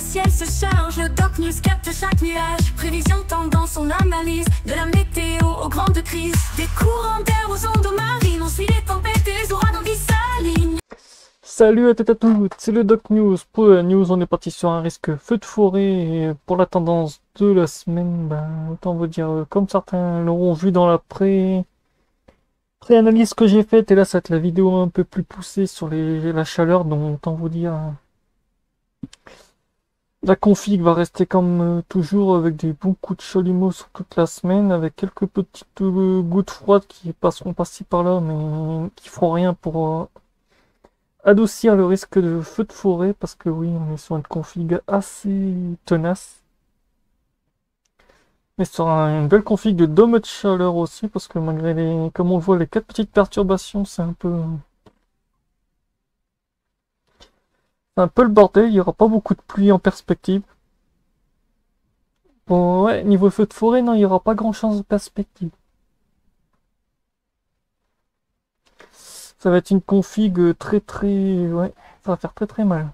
ciel se charge, le Doc News capte chaque nuage. Prévision, tendance, on analyse. De la météo aux grandes crises. Des courants d'air aux ondes marines. On suit les tempêtes et les ouragans qui s'alignent. Salut à toutes et à tous, c'est le Doc News. Pour la news, on est parti sur un risque feu de forêt. Et pour la tendance de la semaine, autant vous dire, comme certains l'auront vu dans la pré-analyse que j'ai faite, et là ça va être la vidéo un peu plus poussée sur la chaleur, donc autant vous dire, la config va rester comme toujours avec des bons coups de chalumeau sur toute la semaine, avec quelques petites gouttes froides qui passeront par-ci par-là, mais qui feront rien pour adoucir le risque de feu de forêt, parce que oui, on est sur une config assez tenace. Mais sur une belle config de dôme de chaleur aussi, parce que malgré comme on le voit, les 4 petites perturbations, c'est un peu le bordel. Il n'y aura pas beaucoup de pluie en perspective. Bon, ouais, niveau feu de forêt, non, il n'y aura pas grand chose en perspective. Ça va être une config très très... Ouais, ça va faire très très mal.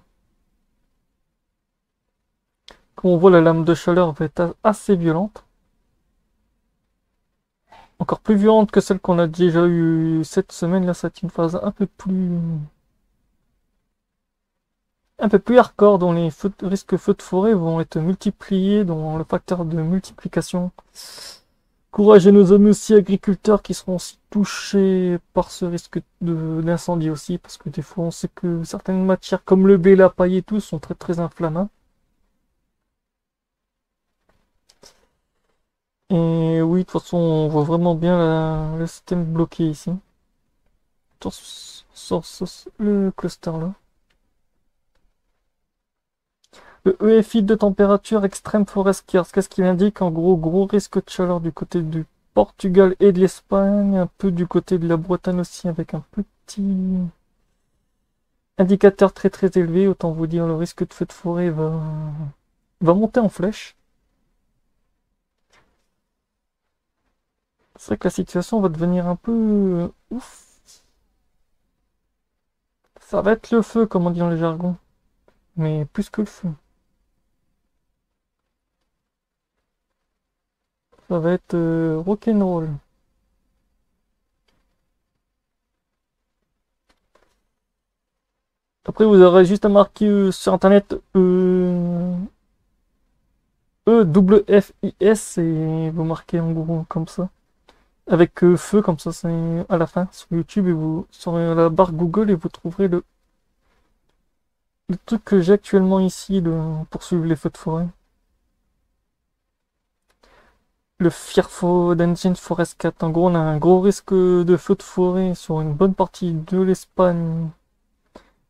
Comme on voit, la lame de chaleur va être assez violente. Encore plus violente que celle qu'on a déjà eue cette semaine. Là, ça va être une phase un peu plus hardcore, dont les risques feux de forêt vont être multipliés dans le facteur de multiplication. Courage à nos amis aussi agriculteurs qui seront aussi touchés par ce risque d'incendie aussi, parce que des fois on sait que certaines matières comme le blé, la paille et tout sont très très inflammables. Et oui, de toute façon on voit vraiment bien le système bloqué ici. Sur le cluster là. Le EFI de température extrême forestière, qu'est-ce qu'il indique? En gros risque de chaleur du côté du Portugal et de l'Espagne, un peu du côté de la Bretagne aussi, avec un petit indicateur très très élevé. Autant vous dire, le risque de feu de forêt va monter en flèche. C'est vrai que la situation va devenir un peu ouf. Ça va être le feu, comme on dit dans le jargon, mais plus que le feu. Ça va être rock'n'roll. Après, vous aurez juste à marquer sur internet EWFIS et vous marquez en gros comme ça. Avec feu, comme ça, c'est à la fin sur YouTube, et vous sur la barre Google, et vous trouverez le truc que j'ai actuellement ici pour suivre les feux de forêt. Le Fearful Engine Forest 4. En gros, on a un gros risque de feu de forêt sur une bonne partie de l'Espagne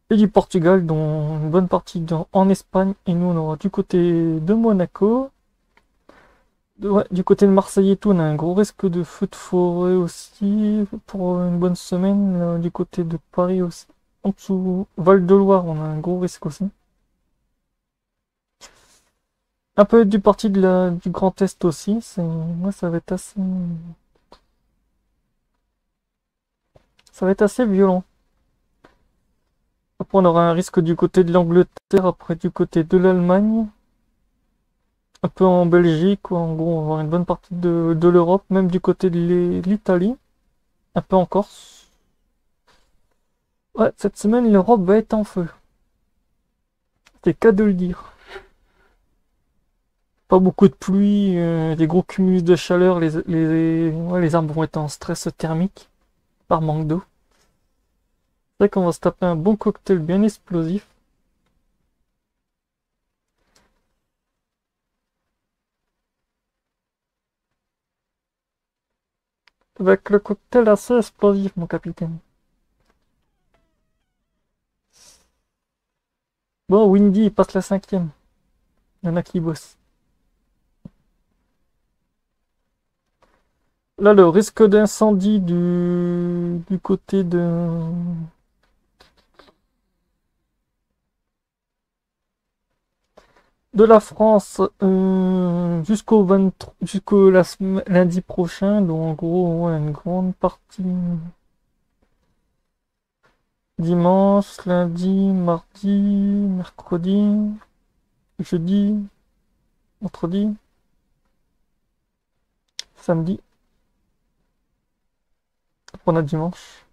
et du Portugal, dont une bonne partie en Espagne, et nous on aura du côté de Monaco. Ouais, du côté de Marseille et tout, on a un gros risque de feu de forêt aussi pour une bonne semaine. Là, du côté de Paris aussi. En dessous, Val-de-Loire, on a un gros risque aussi. Un peu du parti du Grand Est aussi. Ouais, ça va être assez violent. Après, on aura un risque du côté de l'Angleterre, après du côté de l'Allemagne. Un peu en Belgique, ou en gros, on va avoir une bonne partie de l'Europe, même du côté de l'Italie. Un peu en Corse. Ouais, cette semaine, l'Europe va être en feu. C'est cas de le dire. Pas beaucoup de pluie, des gros cumulus de chaleur, ouais, les arbres vont être en stress thermique par manque d'eau. C'est vrai qu'on va se taper un bon cocktail bien explosif. Avec le cocktail assez explosif, mon capitaine. Bon, Windy, il passe la 5e. Il y en a qui bossent. Là, le risque d'incendie du côté de la France jusqu'au lundi prochain. Donc, en gros, ouais, une grande partie. Dimanche, lundi, mardi, mercredi. jeudi, vendredi, samedi. Après, on a dimanche.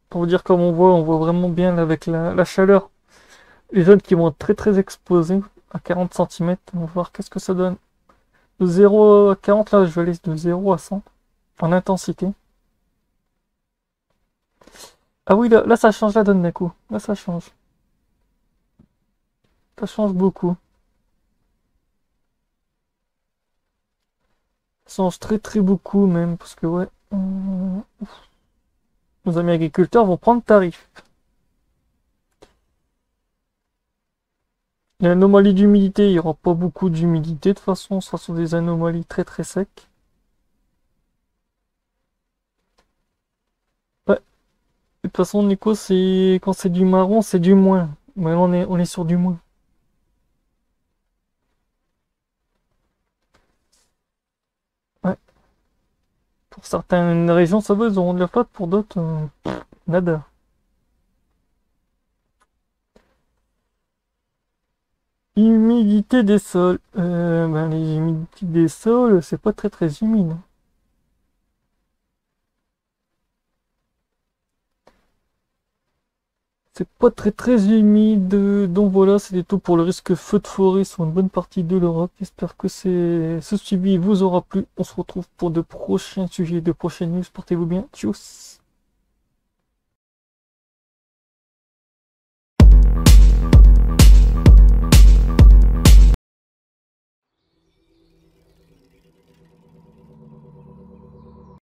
Pour vous dire comme on voit vraiment bien là, avec la chaleur. Les zones qui vont être très très exposées à 40 centimètres. On va voir qu'est-ce que ça donne. De 0 à 40, là je vais aller de 0 à 100 en intensité. Ah oui, là ça change la donne d'un coup. Là ça change. Ça change beaucoup. Ça change très très beaucoup même. Parce que ouais. Nos amis agriculteurs vont prendre tarif. L'anomalie d'humidité, il n'y aura pas beaucoup d'humidité de toute façon. Ce sera sur des anomalies très très secs. Ouais. De toute façon, Nico, c'est quand c'est du marron, c'est du moins. Mais là, on est sur du moins. Ouais. Pour certaines régions, ça va, ils auront de la flotte. Pour d'autres, nada. Humidité des sols. Ben, les humidités des sols, c'est pas très très humide. C'est pas très très humide. Donc voilà, c'était tout pour le risque feu de forêt sur une bonne partie de l'Europe. J'espère que ce suivi vous aura plu. On se retrouve pour de prochains sujets, de prochaines news. Portez-vous bien. Tchuss.